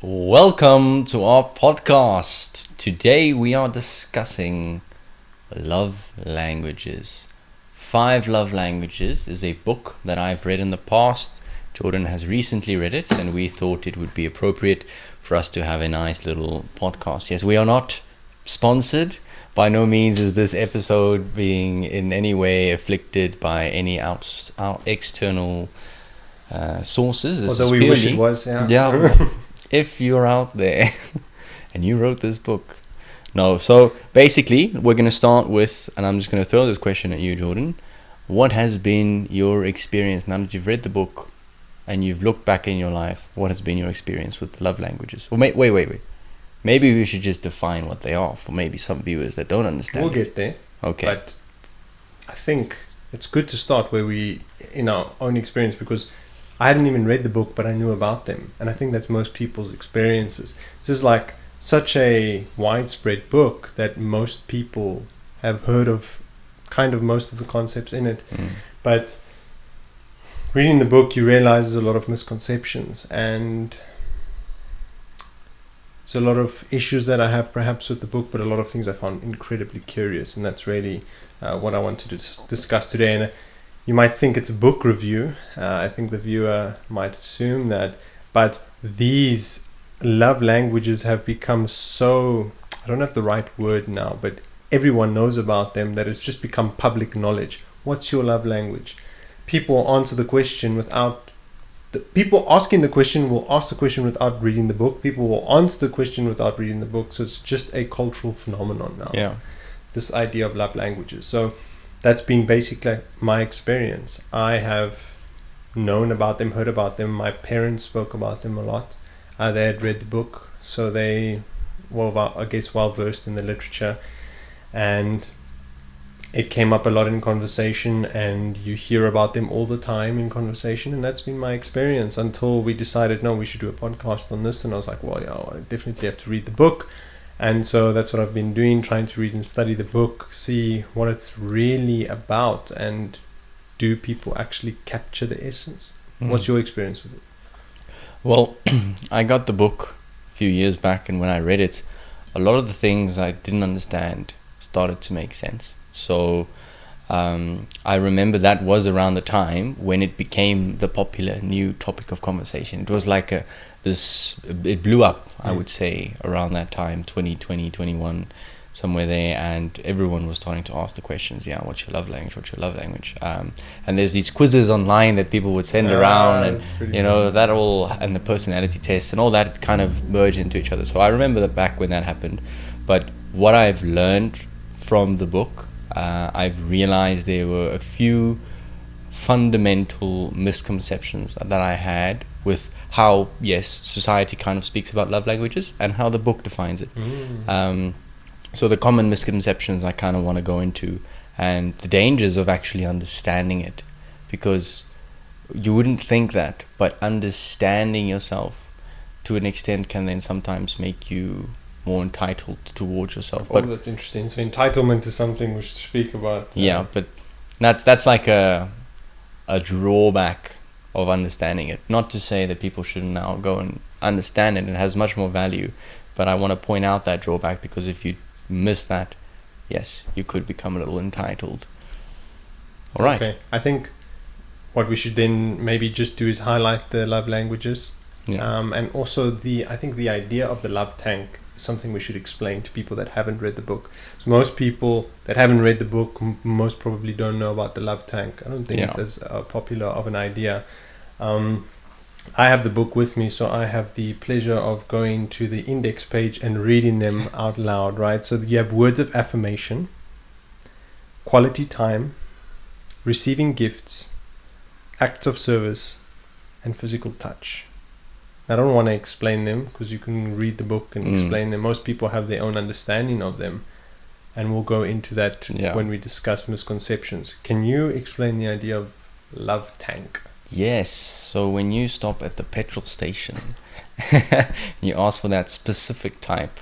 Welcome to our podcast. Today we are discussing love languages. 5 Love Languages is a book that I've read in the past. Jordan has recently read it, and we thought it would be appropriate for us to have a nice little podcast. Yes, we are not sponsored. By no means is this episode being in any way afflicted by any external sources. This Although is we wish purely- it was, yeah. Yeah. If you're out there and you wrote this book. No, so basically we're going to start with, and I'm just going to throw this question at you, Jordan. What has been your experience now that you've read the book and you've looked back in your life? What has been your experience with love languages? Well, wait. Maybe we should just define what they are for maybe some viewers that don't understand. We'll get there. Okay. But I think it's good to start where we, in our own experience, because I hadn't even read the book, but I knew about them. And I think that's most people's experiences. This is like such a widespread book that most people have heard of kind of most of the concepts in it. But reading the book, you realize there's a lot of misconceptions, and it's a lot of issues that I have perhaps with the book, but a lot of things I found incredibly curious, and that's really what I wanted to discuss today. And you might think it's a book review. I think the viewer might assume that, but these love languages have become so, I don't have the right word now, but everyone knows about them, that it's just become public knowledge. What's your love language? People answer the question without, people asking the question will ask the question without reading the book. People will answer the question without reading the book. So it's just a cultural phenomenon now. Yeah. This idea of love languages. So that's been basically my experience. I have known about them, heard about them. My parents spoke about them a lot. They had read the book, so they were, I guess, well versed in the literature, and it came up a lot in conversation, and you hear about them all the time in conversation, and that's been my experience until we decided, no, we should do a podcast on this. And I was like, well, yeah, I definitely have to read the book. And so that's what I've been doing, trying to read and study the book, see what it's really about, and do people actually capture the essence? What's your experience with it? Well, I got the book a few years back, and when I read it, a lot of the things I didn't understand started to make sense. So I remember that was around the time when it became the popular new topic of conversation. It was like it blew up, I would say, around that time, 2020, 21, somewhere there, and everyone was starting to ask the questions, what's your love language, and there's these quizzes online that people would send around, and that all, and the personality tests and all that kind of merged into each other. So I remember that back when that happened. But what I've learned from the book, I've realized there were a few fundamental misconceptions that I had with how, yes, society kind of speaks about love languages and how the book defines it. So the common misconceptions I kind of want to go into, and the dangers of actually understanding it, because you wouldn't think that, but understanding yourself to an extent can then sometimes make you more entitled towards yourself. But that's interesting. So entitlement is something we should speak about. Yeah, but that's like a drawback of understanding it. Not to say that people should now go and understand it. It has much more value, but I want to point out that drawback, because if you miss that, yes, you could become a little entitled. All right. Okay. I think what we should then maybe just do is highlight the love languages. And also I think the idea of the love tank is something we should explain to people that haven't read the book. So most people that haven't read the book most probably don't know about the love tank. I don't think it's as popular of an idea. I have the book with me, so I have the pleasure of going to the index page and reading them out loud, right? So you have words of affirmation, quality time, receiving gifts, acts of service, and physical touch. I don't want to explain them, because you can read the book and explain them. Most people have their own understanding of them, and we'll go into that when we discuss misconceptions. Can you explain the idea of love tank? Yes. So when you stop at the petrol station, you ask for that specific type.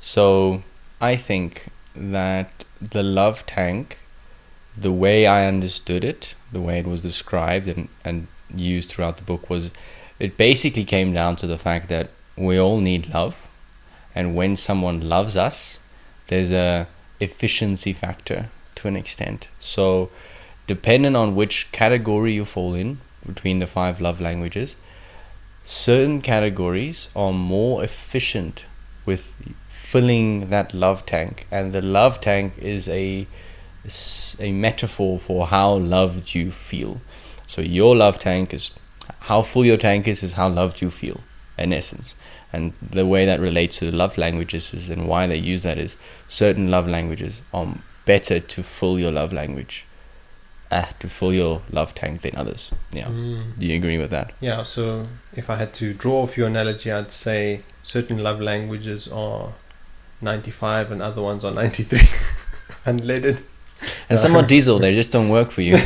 So I think that the love tank, the way I understood it, the way it was described and used throughout the book, was it basically came down to the fact that we all need love, and when someone loves us, there's a efficiency factor to an extent. So depending on which category you fall in between the 5 love languages, certain categories are more efficient with filling that love tank, and the love tank is a metaphor for how loved you feel. So your love tank is how full your tank is how loved you feel, in essence. And the way that relates to the love languages is, and why they use that is, certain love languages are better to fill your love language, to fill your love tank than others. Yeah. Do you agree with that? Yeah. So if I had to draw off your analogy, I'd say certain love languages are 95 and other ones are 93. Unleaded. And some are diesel, they just don't work for you.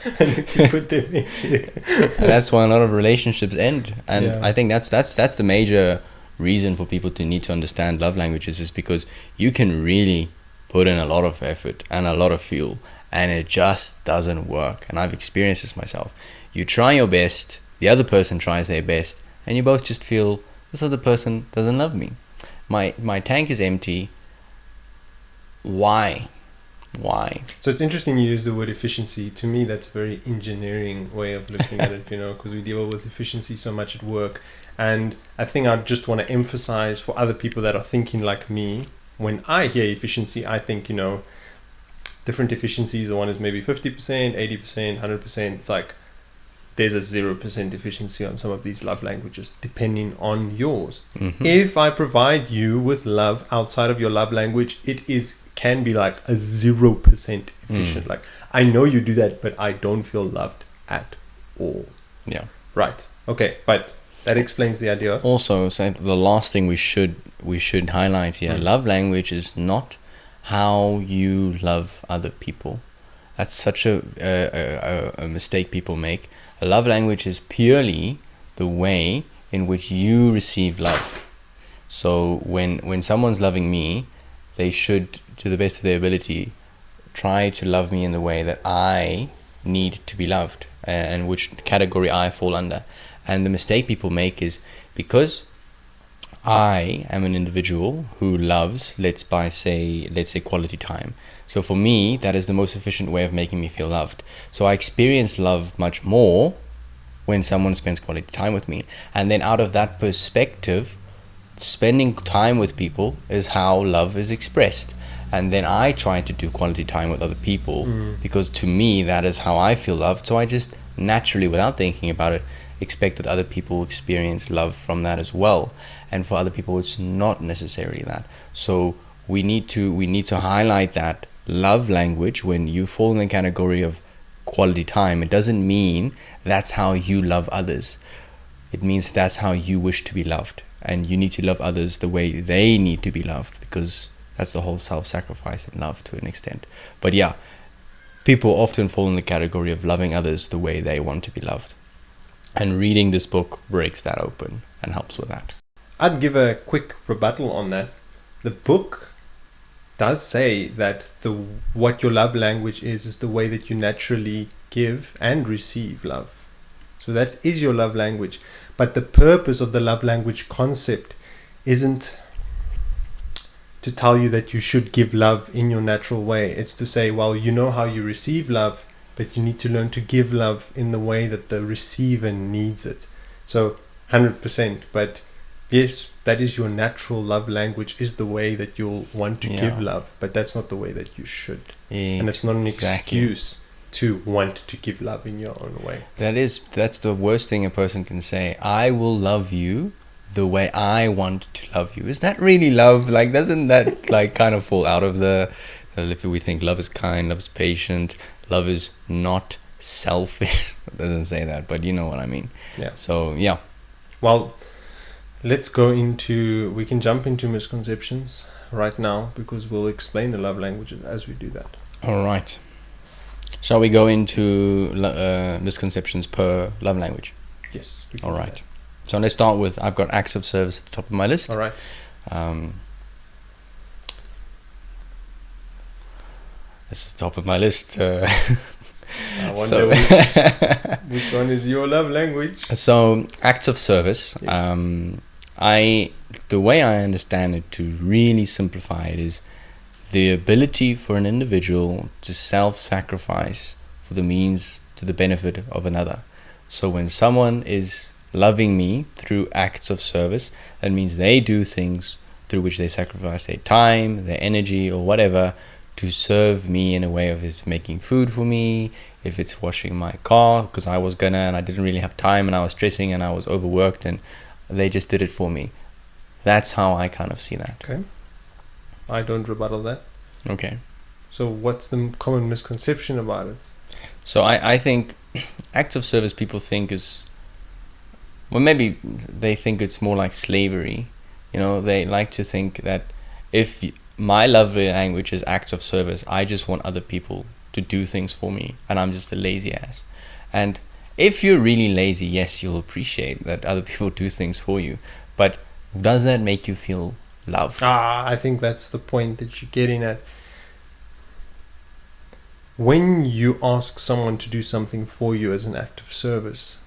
And you put them in. And that's why a lot of relationships end. And I think that's the major reason for people to need to understand love languages, is because you can really put in a lot of effort and a lot of fuel, and it just doesn't work. And I've experienced this myself. You try your best, the other person tries their best, and you both just feel, this other person doesn't love me. My tank is empty. Why? So it's interesting you use the word efficiency. To me, that's a very engineering way of looking at it, because we deal with efficiency so much at work. And I think I just want to emphasize for other people that are thinking like me, when I hear efficiency, I think, different efficiencies. The one is maybe 50%, 80%, 100%. It's like there's a 0% efficiency on some of these love languages, depending on yours. Mm-hmm. If I provide you with love outside of your love language, it can be like a 0% efficient. Like, I know you do that, but I don't feel loved at all. Yeah. Right. Okay. But that explains the idea. Also, so the last thing we should highlight here, love language is not how you love other people. That's such a mistake people make. A love language is purely the way in which you receive love. So when someone's loving me, they should, to the best of their ability, try to love me in the way that I need to be loved, and which category I fall under. And the mistake people make is, because I am an individual who loves, let's say quality time. So for me, that is the most efficient way of making me feel loved. So I experience love much more when someone spends quality time with me. And then out of that perspective, spending time with people is how love is expressed. And then I try to do quality time with other people, because to me, that is how I feel loved. So I just naturally, without thinking about it, expect that other people experience love from that as well. And for other people, it's not necessarily that. So we need to highlight that love language. When you fall in the category of quality time, it doesn't mean that's how you love others. It means that's how you wish to be loved. And you need to love others the way they need to be loved, because that's the whole self-sacrifice in love to an extent. But yeah, people often fall in the category of loving others the way they want to be loved. And reading this book breaks that open and helps with that. I'd give a quick rebuttal on that. The book does say that what your love language is the way that you naturally give and receive love. So that is your love language. But the purpose of the love language concept isn't to tell you that you should give love in your natural way. It's to say, well, you know how you receive love, but you need to learn to give love in the way that the receiver needs it. So 100%, but yes, that is your natural love language, is the way that you'll want to give love, but that's not the way that you should. And it's not an excuse to want to give love in your own way. That's the worst thing a person can say. I will love you the way I want to love you. Is that really love? Like, doesn't that like kind of fall out of the, if we think love is kind, love is patient, love is not selfish. It doesn't say that, but you know what I mean. Yeah. So yeah. Well, we can jump into misconceptions right now, because we'll explain the love languages as we do that. All right. Shall we go into misconceptions per love language? Yes. All right. So let's start with, I've got acts of service at the top of my list. All right. That's the top of my list. I wonder which one is your love language. So acts of service. Yes. The way I understand it, to really simplify it, is the ability for an individual to self-sacrifice for the means to the benefit of another. So when someone is loving me through acts of service, that means they do things through which they sacrifice their time, their energy, or whatever to serve me in a way of is making food for me, if it's washing my car because I was gonna and I didn't really have time and I was stressing and I was overworked and they just did it for me. That's how I kind of see that. Okay. I don't rebuttal that. Okay. So what's the common misconception about it? So I think acts of service people think is, well, maybe they think it's more like slavery. You know, they like to think that if my love language is acts of service, I just want other people to do things for me and I'm just a lazy ass. And if you're really lazy, yes, you'll appreciate that other people do things for you. But does that make you feel loved? I think that's the point that you're getting at. When you ask someone to do something for you as an act of service,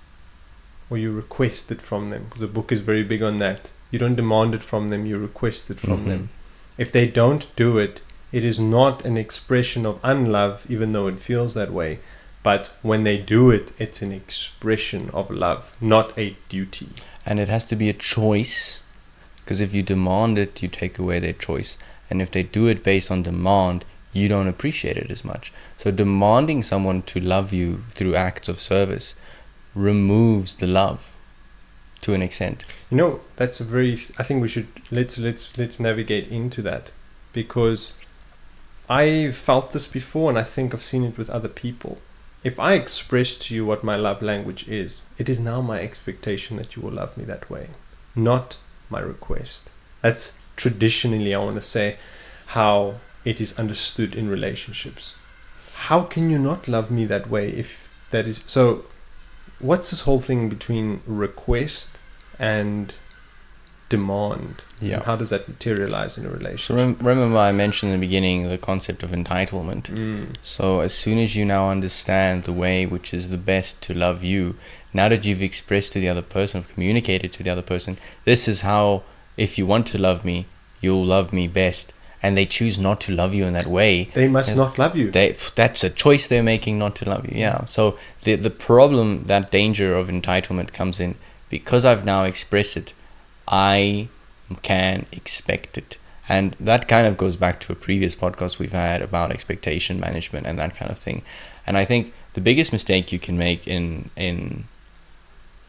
or you request it from them, because the book is very big on that. You don't demand it from them, you request it from them. If they don't do it, it is not an expression of unlove, even though it feels that way. But when they do it, it's an expression of love, not a duty. And it has to be a choice, because if you demand it, you take away their choice. And if they do it based on demand, you don't appreciate it as much. So demanding someone to love you through acts of service removes the love to an extent. You know, that's a very, I think we should, let's navigate into that, because I felt this before and I think I've seen it with other people. If I express to you what my love language is, it is now my expectation that you will love me that way, not my request. That's traditionally, I want to say, how it is understood in relationships. How can you not love me that way if that is so? What's this whole thing between request and demand? Yeah. And how does that materialize in a relationship? So remember I mentioned in the beginning the concept of entitlement. So as soon as you now understand the way which is the best to love you, now that you've expressed to the other person, communicated to the other person, this is how, if you want to love me, you'll love me best, and they choose not to love you in that way, they must not love you. That's a choice they're making, not to love you. Yeah. So the problem, that danger of entitlement comes in because I've now expressed it. I can expect it, and that kind of goes back to a previous podcast we've had about expectation management and that kind of thing. And I think the biggest mistake you can make in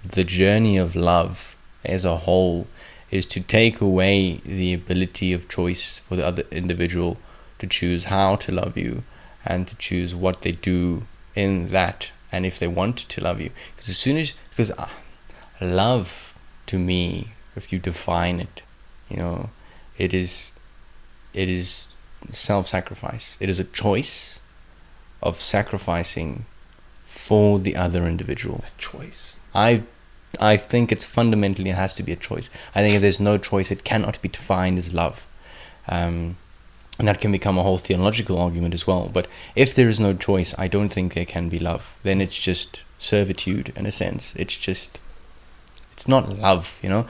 the journey of love as a whole is to take away the ability of choice for the other individual to choose how to love you and to choose what they do in that, and if they want to love you. Because love, to me, if you define it, you know, it is self-sacrifice. It is a choice of sacrificing for the other individual. A choice. I think it's fundamentally, it has to be a choice. I think if there's no choice, it cannot be defined as love. And that can become a whole theological argument as well. But if there is no choice, I don't think there can be love. Then it's just servitude in a sense. It's not love, you know.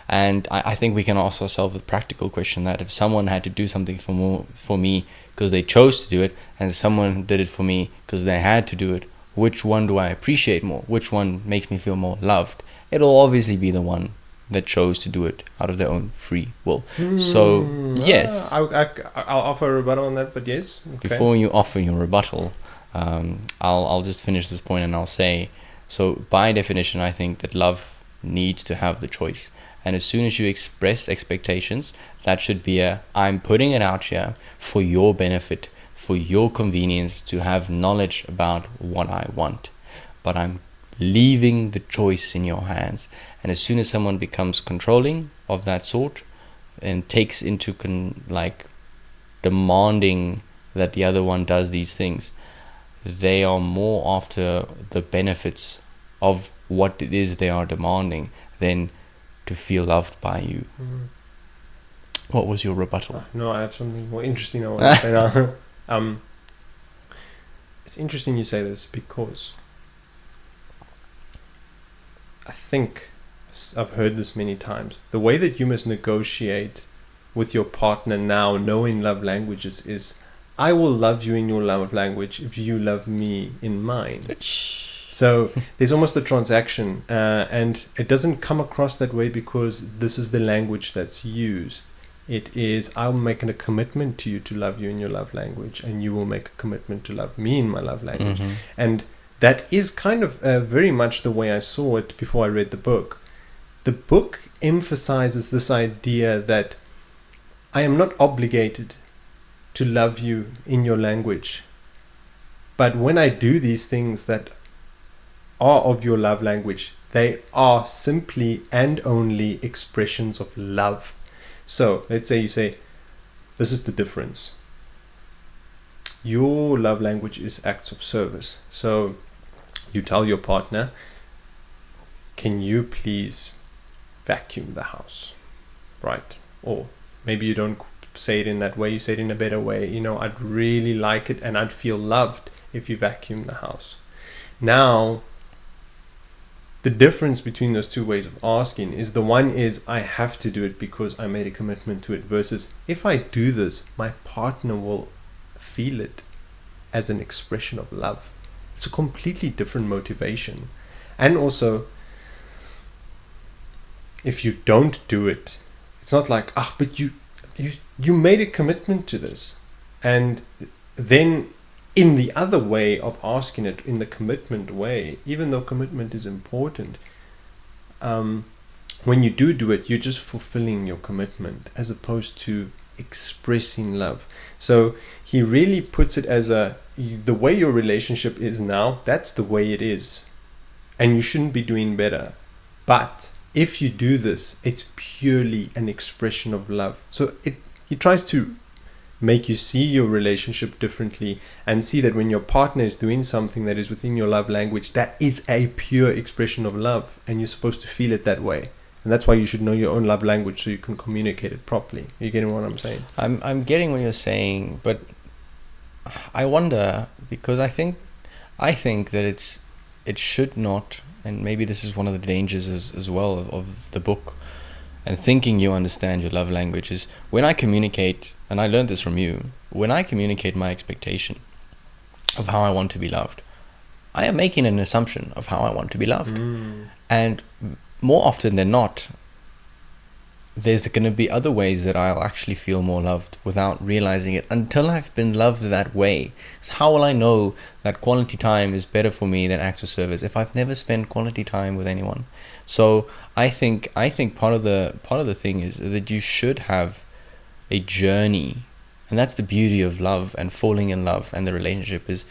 And I think we can ask ourselves a practical question, that if someone had to do something for me because they chose to do it, and someone did it for me because they had to do it, which one do I appreciate more? Which one makes me feel more loved? It'll obviously be the one that chose to do it out of their own free will. So, yes. I'll offer a rebuttal on that, but yes. Okay. Before you offer your rebuttal, I'll just finish this point and I'll say, so by definition, I think that love needs to have the choice. And as soon as you express expectations, that should be I'm putting it out here for your benefit, for your convenience, to have knowledge about what I want. But I'm leaving the choice in your hands. And as soon as someone becomes controlling of that sort and takes into demanding that the other one does these things, they are more after the benefits of what it is they are demanding than to feel loved by you. What was your rebuttal? No, I have something more interesting I want to say now. It's interesting you say this, because I think I've heard this many times. The way that you must negotiate with your partner now, knowing love languages, is I will love you in your love language if you love me in mine. So there's almost a transaction, and it doesn't come across that way because this is the language that's used. It is, I'll make a commitment to you to love you in your love language, and you will make a commitment to love me in my love language. Mm-hmm. And that is kind of very much the way I saw it before I read the book. The book emphasizes this idea that I am not obligated to love you in your language. But when I do these things that are of your love language, they are simply and only expressions of love. So let's say you say, this is the difference. Your love language is acts of service. So you tell your partner, can you please vacuum the house? Right? Or maybe you don't say it in that way, you say it in a better way. I'd really like it and I'd feel loved if you vacuum the house. Now, the difference between those two ways of asking is, the one is I have to do it because I made a commitment to it, versus if I do this, my partner will feel it as an expression of love. It's a completely different motivation. And also, if you don't do it, it's not like, but you made a commitment to this. And then in the other way of asking it, in the commitment way, even though commitment is important, when you do it, you're just fulfilling your commitment as opposed to expressing love. So he really puts it as the way your relationship is now, that's the way it is. And you shouldn't be doing better. But if you do this, it's purely an expression of love. So he tries to make you see your relationship differently and see that when your partner is doing something that is within your love language, that is a pure expression of love, and you're supposed to feel it that way. And that's why you should know your own love language so you can communicate it properly. Are you getting what I'm saying? I'm getting what you're saying, but I wonder, because I think that it should not, and maybe this is one of the dangers as well of the book, and thinking you understand your love language, is when I communicate, and I learned this from you, when I communicate my expectation of how I want to be loved, I am making an assumption of how I want to be loved. And more often than not, there's going to be other ways that I'll actually feel more loved without realizing it until I've been loved that way. So how will I know that quality time is better for me than acts of service if I've never spent quality time with anyone? So I think part of the thing is that you should have a journey, and that's the beauty of love and falling in love and the relationship, is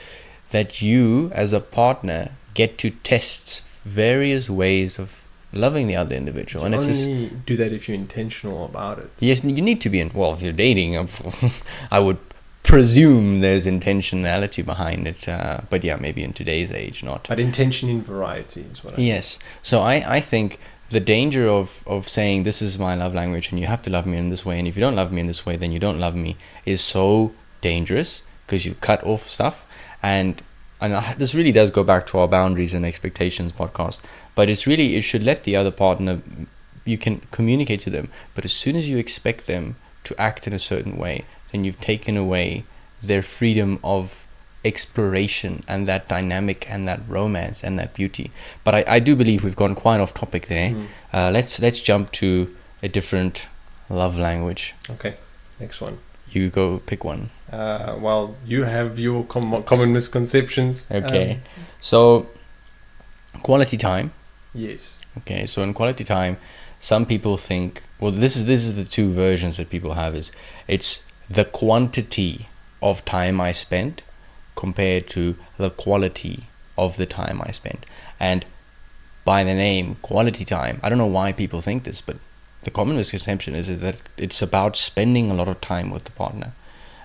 that you as a partner get to test various ways of loving the other individual. You and it's only do that if you're intentional about it. Yes, you need to be if you're dating, I would presume there's intentionality behind it, but yeah, maybe in today's age not. But intention in variety is what I mean. Yes. So I think the danger of saying this is my love language and you have to love me in this way, and if you don't love me in this way then you don't love me, is so dangerous, because you cut off stuff. And this really does go back to our boundaries and expectations podcast, but it should let the other partner, you can communicate to them, but as soon as you expect them to act in a certain way, then you've taken away their freedom of exploration and that dynamic and that romance and that beauty. But I do believe we've gone quite off topic there. Let's jump to a different love language. Okay, next one. You go pick one. Well, you have your common misconceptions. Okay. So quality time. Yes. Okay, so in quality time, some people think, well, this is the two versions that people have, is it's the quantity of time I spent compared to the quality of the time I spent. And by the name quality time, I don't know why people think this, but the common misconception is that it's about spending a lot of time with the partner.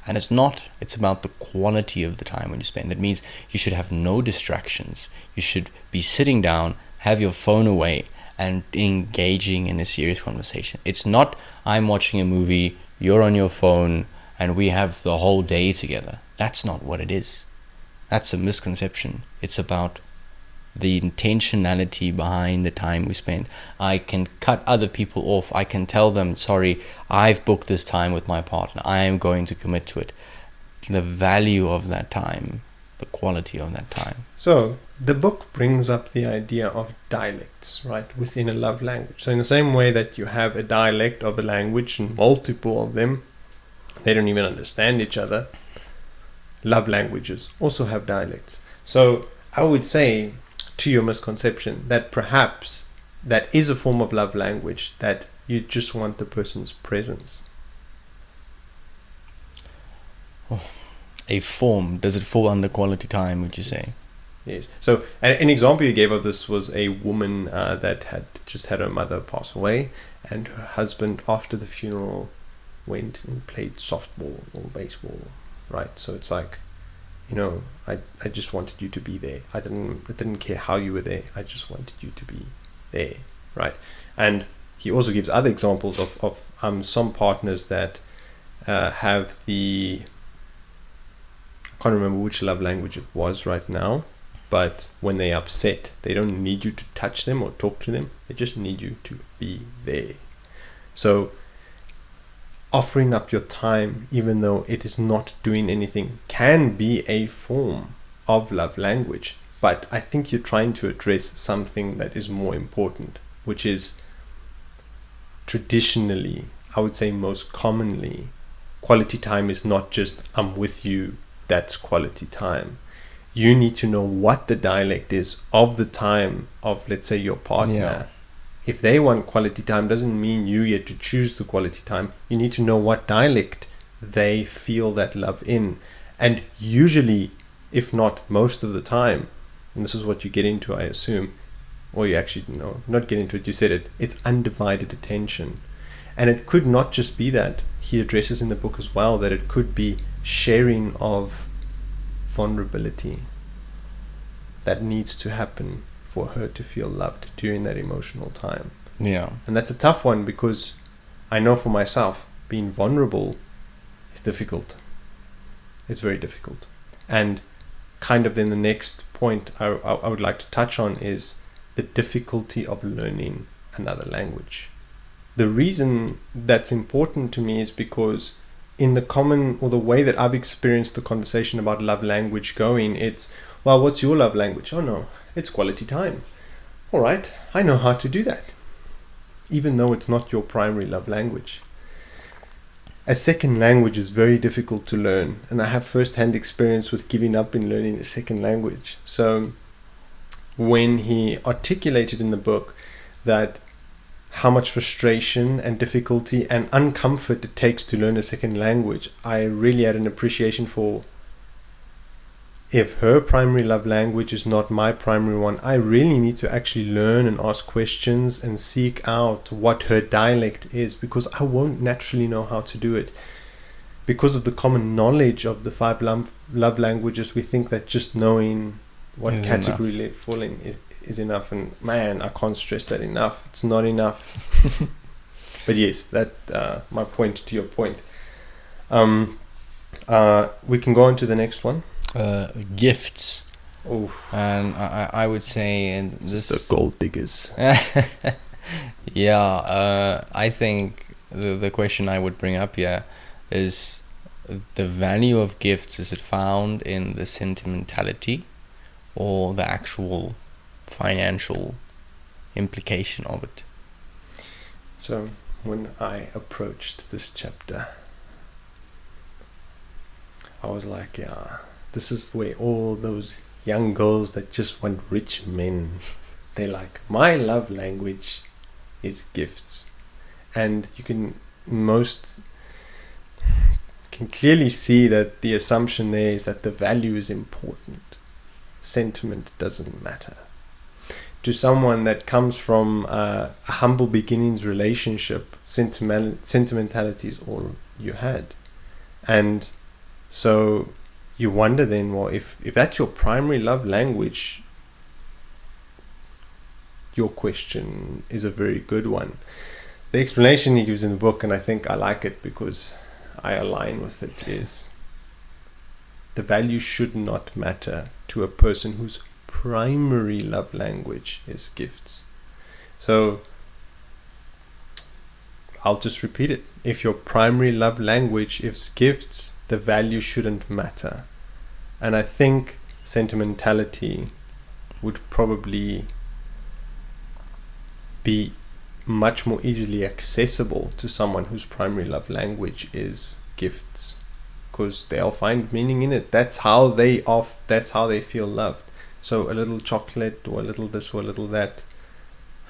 And it's not. It's about the quality of the time when you spend. That means you should have no distractions. You should be sitting down, have your phone away, and engaging in a serious conversation. It's not I'm watching a movie, you're on your phone, and we have the whole day together. That's not what it is. That's a misconception. It's about the intentionality behind the time we spend. I can cut other people off. I can tell them, sorry, I've booked this time with my partner. I am going to commit to it. The value of that time, the quality of that time. So the book brings up the idea of dialects, right, within a love language. So in the same way that you have a dialect of a language and multiple of them, they don't even understand each other. Love languages also have dialects. So I would say, to your misconception, that perhaps that is a form of love language, that you just want the person's presence. A form, does it fall under quality time, would you say? Yes. So an example you gave of this was a woman that had just had her mother pass away, and her husband, after the funeral, went and played softball or baseball, right? So it's like, I just wanted you to be there. I didn't care how you were there. I just wanted you to be there, right? And he also gives other examples of some partners that have the, I can't remember which love language it was right now, but when they're upset, they don't need you to touch them or talk to them. They just need you to be there. So offering up your time, even though it is not doing anything, can be a form of love language. But I think you're trying to address something that is more important, which is traditionally, I would say most commonly, quality time is not just I'm with you, that's quality time. You need to know what the dialect is of the time of, let's say, your partner. Yeah. If they want quality time, doesn't mean you get to choose the quality time. You need to know what dialect they feel that love in. And usually, if not most of the time, and this is what you get into, I assume, or you actually not get into it, you said it, it's undivided attention. And it could not just be that. He addresses in the book as well that it could be sharing of vulnerability that needs to happen for her to feel loved during that emotional time. Yeah. And that's a tough one, because I know for myself, being vulnerable is difficult. It's very difficult. And kind of then the next point I would like to touch on is the difficulty of learning another language. The reason that's important to me is because in the common, or the way that I've experienced the conversation about love language going, it's, well, what's your love language? Oh no, it's quality time. All right, I know how to do that, even though it's not your primary love language. A second language is very difficult to learn, and I have first-hand experience with giving up in learning a second language. So when he articulated in the book that how much frustration and difficulty and uncomfort it takes to learn a second language, I really had an appreciation for, if her primary love language is not my primary one, I really need to actually learn and ask questions and seek out what her dialect is, because I won't naturally know how to do it. Because of the common knowledge of the 5 love languages, we think that just knowing what category they fall in is enough. And man, I can't stress that enough. It's not enough. But yes, that my point to your point. We can go on to the next one. Gifts. Oof. And I would say, and this the gold diggers. Yeah, I think the question I would bring up here is the value of gifts. Is it found in the sentimentality or the actual financial implication of it? So when I approached this chapter, I was like, yeah, this is where all those young girls that just want rich men, they're like, my love language is gifts. And you can clearly see that the assumption there is that the value is important. Sentiment doesn't matter. To someone that comes from a humble beginnings relationship, sentimentality is all you had. And so you wonder then, well, if that's your primary love language, your question is a very good one. The explanation he gives in the book, and I think I like it because I align with it, is the value should not matter to a person whose primary love language is gifts. So I'll just repeat it. If your primary love language is gifts, the value shouldn't matter. And I think sentimentality would probably be much more easily accessible to someone whose primary love language is gifts, because they'll find meaning in it. That's how they feel loved. So a little chocolate or a little this or a little that,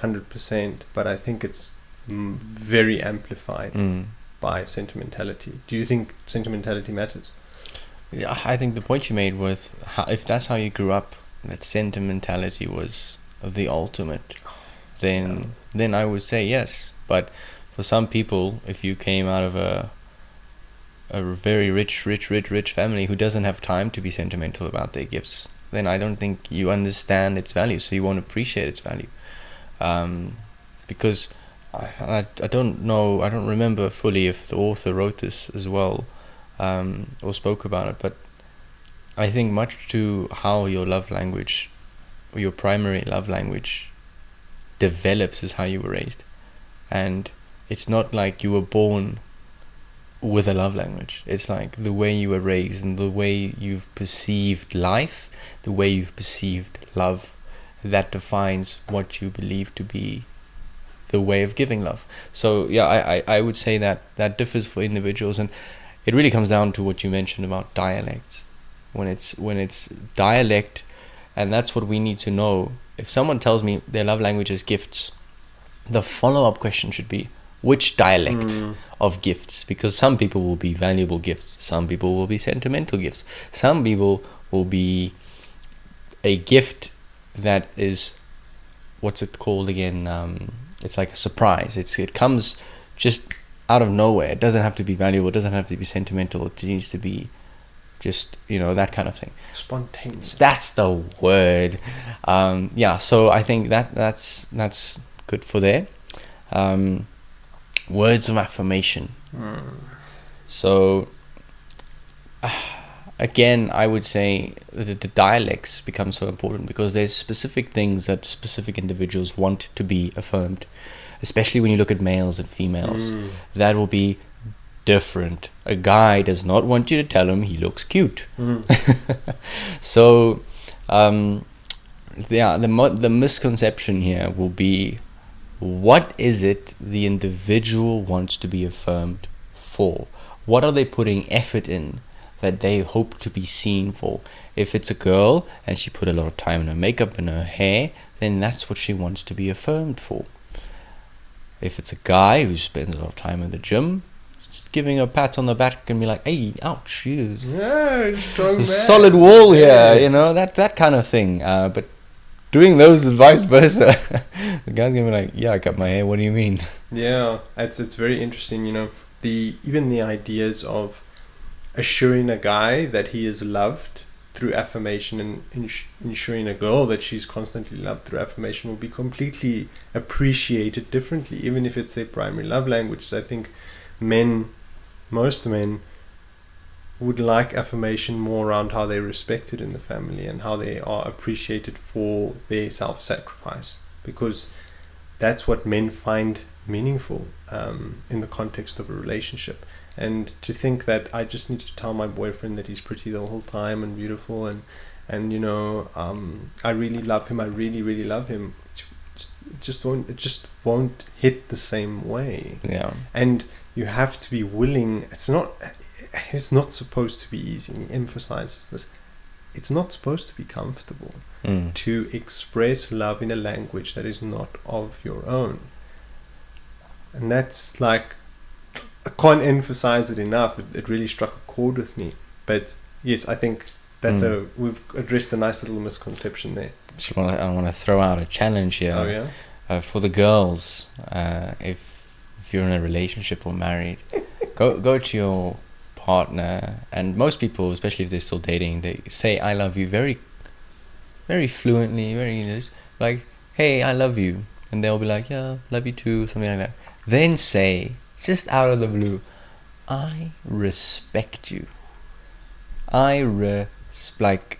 100%. But I think it's very amplified by sentimentality. Do you think sentimentality matters? Yeah, I think the point you made was if that's how you grew up, that sentimentality was the ultimate, then I would say yes. But for some people, if you came out of a very rich family who doesn't have time to be sentimental about their gifts, then I don't think you understand its value, so you won't appreciate its value. Because I don't know, I don't remember fully if the author wrote this as well, or spoke about it, but I think much to how your love language, or your primary love language, develops is how you were raised. And it's not like you were born with a love language. It's like the way you were raised and the way you've perceived life, the way you've perceived love, that defines what you believe to be the way of giving love. So yeah, I would say that differs for individuals, and it really comes down to what you mentioned about dialects. When it's dialect, and that's what we need to know. If someone tells me their love language is gifts, the follow-up question should be, which dialect of gifts? Because some people will be valuable gifts, some people will be sentimental gifts, some people will be a gift that is, what's it called again? It's like a surprise. It comes just out of nowhere. It doesn't have to be valuable. It doesn't have to be sentimental. It needs to be just, that kind of thing. Spontaneous. That's the word. So I think that's good for there. Words of affirmation. So again, I would say that the dialects become so important because there's specific things that specific individuals want to be affirmed, especially when you look at males and females. That will be different. A guy does not want you to tell him he looks cute. So the misconception here will be, what is it the individual wants to be affirmed for? What are they putting effort in that they hope to be seen for? If it's a girl and she put a lot of time in her makeup and her hair, then that's what she wants to be affirmed for. If it's a guy who spends a lot of time in the gym, just giving a pat on the back and be like, hey, ouch, you solid wall here, that kind of thing. But doing those is vice versa. The guy's gonna be like, yeah, I cut my hair, what do you mean? Yeah, it's very interesting, even the ideas of assuring a guy that he is loved through affirmation and ensuring a girl that she's constantly loved through affirmation will be completely appreciated differently, even if it's a primary love language. I think most men would like affirmation more around how they're respected in the family and how they are appreciated for their self-sacrifice, because that's what men find meaningful in the context of a relationship. And to think that I just need to tell my boyfriend that he's pretty the whole time and beautiful and I really love him, I really, really love him, it just won't hit the same way. Yeah. And you have to be willing. It's not supposed to be easy. He emphasizes this. It's not supposed to be comfortable to express love in a language that is not of your own. And that's like, I can't emphasize it enough. It really struck a chord with me. But yes, I think that's we've addressed a nice little misconception there. I want to throw out a challenge here. Oh yeah. For the girls, if you're in a relationship or married, go to your partner, and most people, especially if they're still dating, they say I love you very, very fluently, very like, hey, I love you, and they'll be like, yeah, love you too, something like that. Then say, just out of the blue, I respect you. like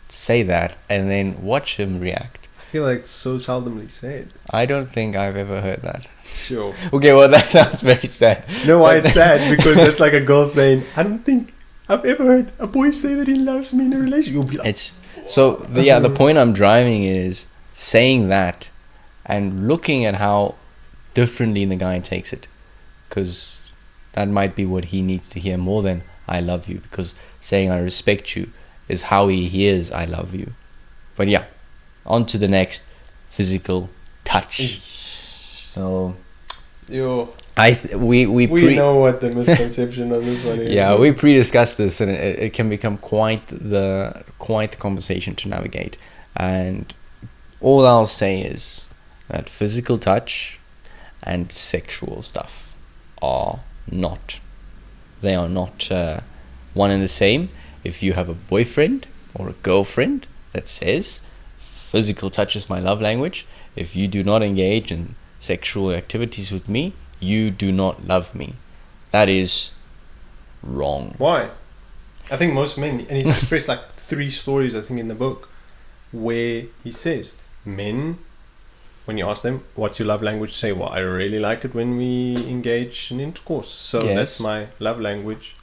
say that and then watch him react. I feel like it's so seldomly said. I don't think I've ever heard that. Sure. Okay, well, that sounds very sad. No, why it's sad? Because that's like a girl saying, I don't think I've ever heard a boy say that he loves me in a relationship. You'll be like, the point I'm driving is saying that and looking at how differently the guy takes it, because that might be what he needs to hear more than I love you, because saying I respect you is how he hears I love you. But yeah, on to the next, physical touch. So we know what the misconception on this one is. Yeah, we pre-discussed this, and it can become quite the conversation to navigate. And all I'll say is that physical touch and sexual stuff are not one and the same. If you have a boyfriend or a girlfriend that says physical touch is my love language, if you do not engage in sexual activities with me, you do not love me. That is wrong. Why? I think most men, and he's expressed like 3 stories, I think, in the book, where he says men, when you ask them what's your love language, say, well, I really like it when we engage in intercourse, so yes, that's my love language.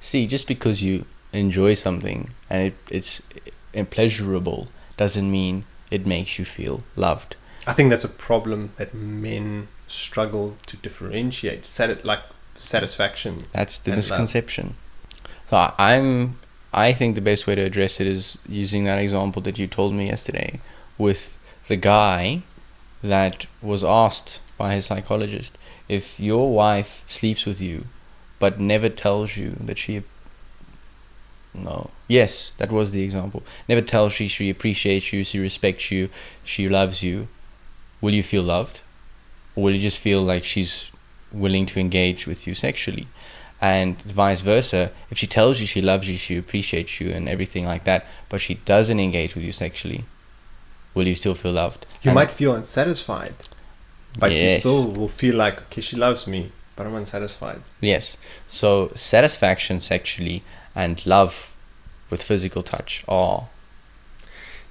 See, just because you enjoy something and it's pleasurable doesn't mean it makes you feel loved. I think that's a problem that men struggle to differentiate, satisfaction. That's the misconception. So I think the best way to address it is using that example that you told me yesterday with the guy that was asked by his psychologist, if your wife sleeps with you but never tells you that that was the example, never tells you she appreciates you, she respects you, she loves you, will you feel loved? Or will you just feel like she's willing to engage with you sexually? And vice versa, if she tells you she loves you, she appreciates you and everything like that, but she doesn't engage with you sexually, will you still feel loved? You might feel unsatisfied, but yes, you still will feel like, okay, she loves me, but I'm unsatisfied. Yes. So satisfaction sexually and love with physical touch are...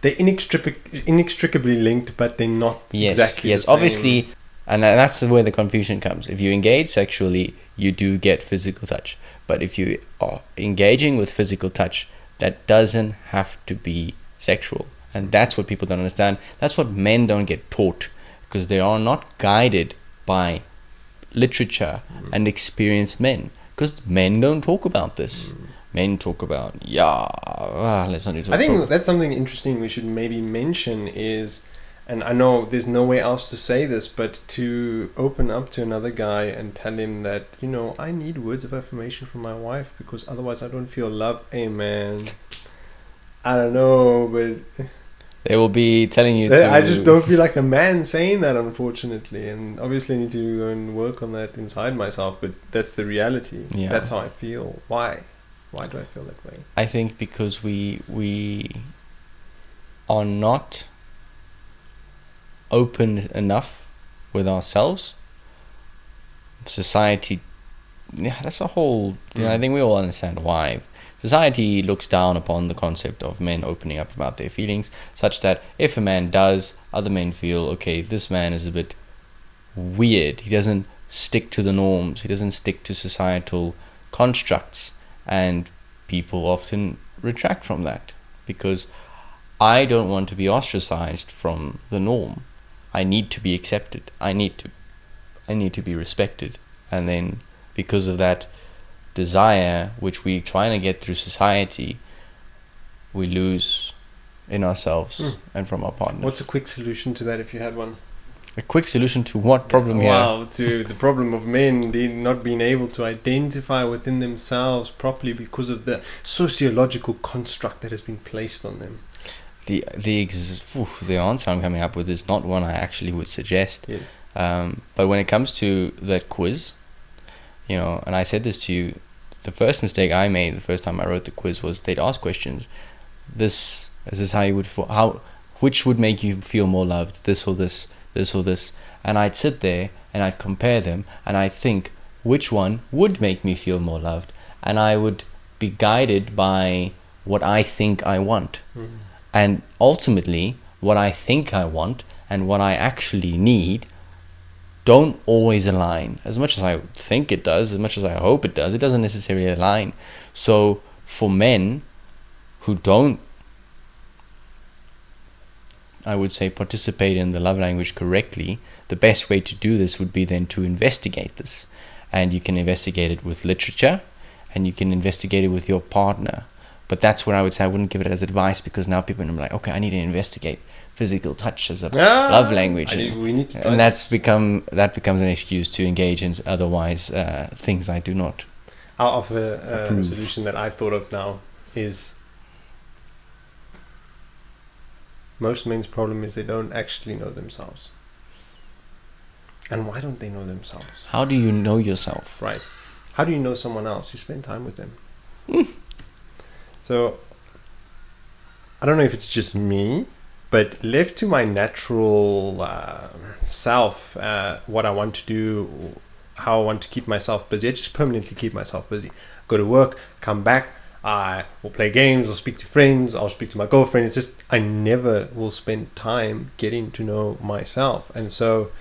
they're inextricably linked, but they're not exactly the same. Obviously, and that's where the confusion comes. If you engage sexually, you do get physical touch. But if you are engaging with physical touch, that doesn't have to be sexual. And that's what people don't understand. That's what men don't get taught, because they are not guided by literature and experienced men. Because men don't talk about this. Men talk about, let's not do talk. I think that's something interesting we should maybe mention is, and I know there's no way else to say this, but to open up to another guy and tell him that, I need words of affirmation from my wife because otherwise I don't feel love. Hey, man, I don't know, but... they will be telling you I just don't feel like a man saying that, unfortunately. And obviously I need to go and work on that inside myself, but that's the reality. Yeah. That's how I feel. Why? Why do I feel that way? I think because we are not open enough with ourselves. Society, that's a whole... I think we all understand why. Society looks down upon the concept of men opening up about their feelings, such that if a man does, other men feel, okay, this man is a bit weird. He doesn't stick to the norms. He doesn't stick to societal constructs. And people often retract from that because I don't want to be ostracized from the norm. I need to be accepted. I need to be respected. And then because of that desire, which we're trying to get through society, we lose in ourselves and from our partners. What's a quick solution to that if you had one? A quick solution to what problem here? Well, to the problem of men not being able to identify within themselves properly because of the sociological construct that has been placed on them. The answer I'm coming up with is not one I actually would suggest. Yes. But when it comes to that quiz, and I said this to you, the first mistake I made the first time I wrote the quiz was they'd ask questions. Is this how you would feel? Which would make you feel more loved? This or this? This or this? And I'd sit there and I'd compare them and I'd think which one would make me feel more loved, and I would be guided by what I think I want. And ultimately, what I think I want and what I actually need don't always align. As much as I think it does, as much as I hope it doesn't necessarily align. So for men who don't, I would say, participate in the love language correctly, the best way to do this would be then to investigate this. And you can investigate it with literature, and you can investigate it with your partner. But that's where I would say I wouldn't give it as advice, because now people are like, okay, I need to investigate physical touch as a love language. And that becomes an excuse to engage in otherwise things I do not I'll offer a approve. solution that I thought of now is, most men's problem is they don't actually know themselves. And why don't they know themselves? How do you know yourself? Right. How do you know someone else? You spend time with them. So, I don't know if it's just me, but left to my natural self, what I want to do, how I want to keep myself busy, I just permanently keep myself busy. Go to work, come back, I will play games, I'll speak to friends, I'll speak to my girlfriend. It's just, I never will spend time getting to know myself. And so,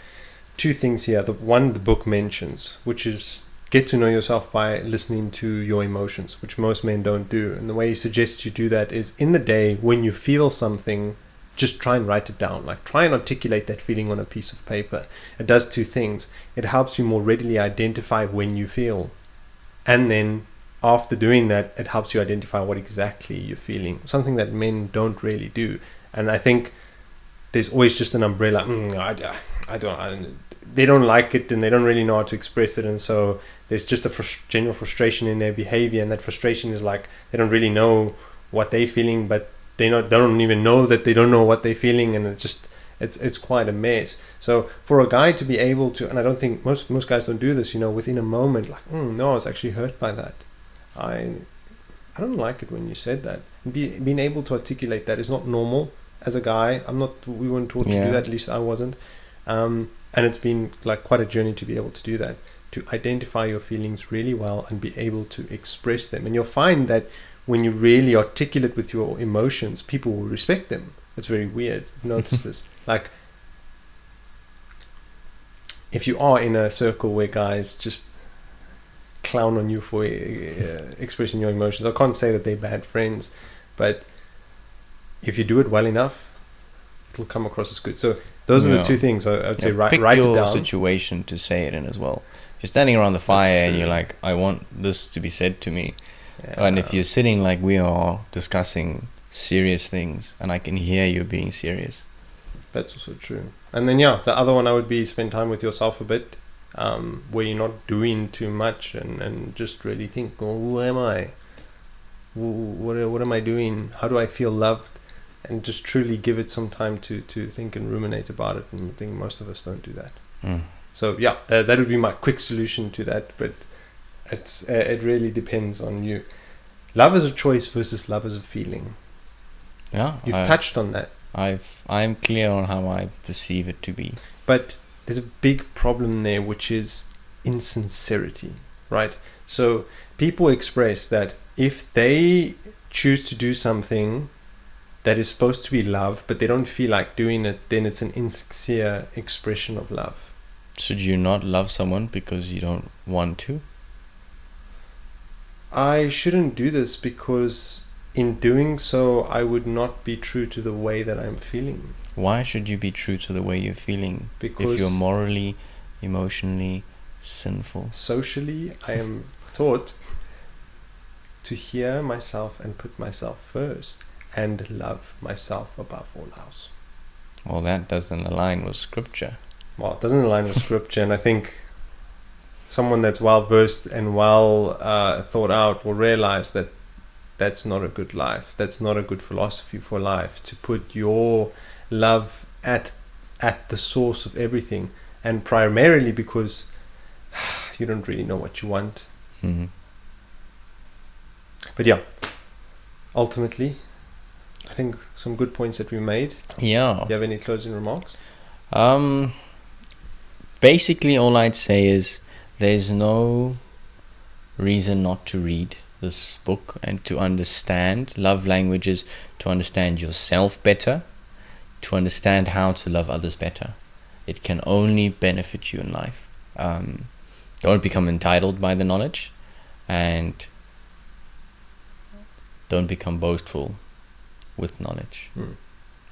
two things here. The one the book mentions, which is get to know yourself by listening to your emotions, which most men don't do. And the way he suggests you do that is, in the day when you feel something, just try and write it down. Like, try and articulate that feeling on a piece of paper. It does two things. It helps you more readily identify when you feel, and then after doing that, it helps you identify what exactly you're feeling, something that men don't really do. And I think there's always just an umbrella. They don't like it, and they don't really know how to express it, and so there's just a general frustration in their behavior, and that frustration is like they don't really know what they're feeling, but they don't even know that they don't know what they're feeling, and it's quite a mess. So for a guy to be able to, and I don't think most guys don't do this, within a moment, like, no, I was actually hurt by that. I don't like it when you said that. Being able to articulate that is not normal. As a guy, we weren't taught to do that, at least I wasn't. And it's been like quite a journey to be able to do that, to identify your feelings really well and be able to express them. And you'll find that when you really articulate with your emotions, people will respect them. It's very weird. Notice this. Like, if you are in a circle where guys just clown on you for expressing your emotions, I can't say that they're bad friends, but if you do it well enough, it'll come across as good. So those are the two things I'd say. Write it down. Pick your situation to say it in as well. If you're standing around the fire and you're like, I want this to be said to me. Yeah. And if you're sitting like we are discussing serious things, and I can hear you being serious. That's also true. And then, the other one I would be spend time with yourself a bit, where you're not doing too much, and just really think, who am I? What am I doing? How do I feel loved? And just truly give it some time to think and ruminate about it. And I think most of us don't do that. So that would be my quick solution to that. But it really depends on you. Love is a choice versus love is a feeling. Yeah, you've touched on that. I'm clear on how I perceive it to be. But there's a big problem there, which is insincerity, right? So people express that if they choose to do something that is supposed to be love, but they don't feel like doing it, then it's an insincere expression of love. Should you not love someone because you don't want to? I shouldn't do this because in doing so, I would not be true to the way that I'm feeling. Why should you be true to the way you're feeling? Because if you're morally, emotionally sinful. Socially, I am taught to hear myself and put myself first, and love myself above all else. Well, that doesn't align with scripture. Well, it doesn't align with scripture, and I think someone that's well versed and well thought out will realize that that's not a good life. That's not a good philosophy for life, to put your love at the source of everything, and primarily because you don't really know what you want. Mm-hmm. But ultimately, I think some good points that we made. Yeah. Do you have any closing remarks? Basically, all I'd say is there's no reason not to read. this book and to understand love languages, to understand yourself better, to understand how to love others better. It can only benefit you in life. Don't become entitled by the knowledge, and don't become boastful with knowledge.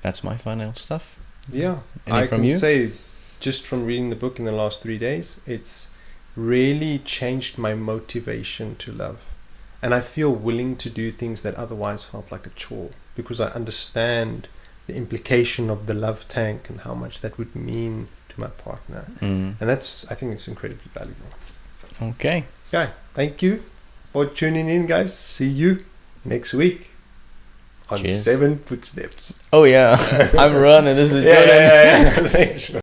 That's my final stuff. Yeah, Any from you? Say, just from reading the book in the last 3 days, it's really changed my motivation to love. And I feel willing to do things that otherwise felt like a chore, because I understand the implication of the love tank and how much that would mean to my partner. And that's, I think it's incredibly valuable. Okay. Thank you for tuning in, guys. See you next week on Cheers. 7 Footsteps. Oh yeah. I'm Ruan and this is Jordan. Yeah. Thanks.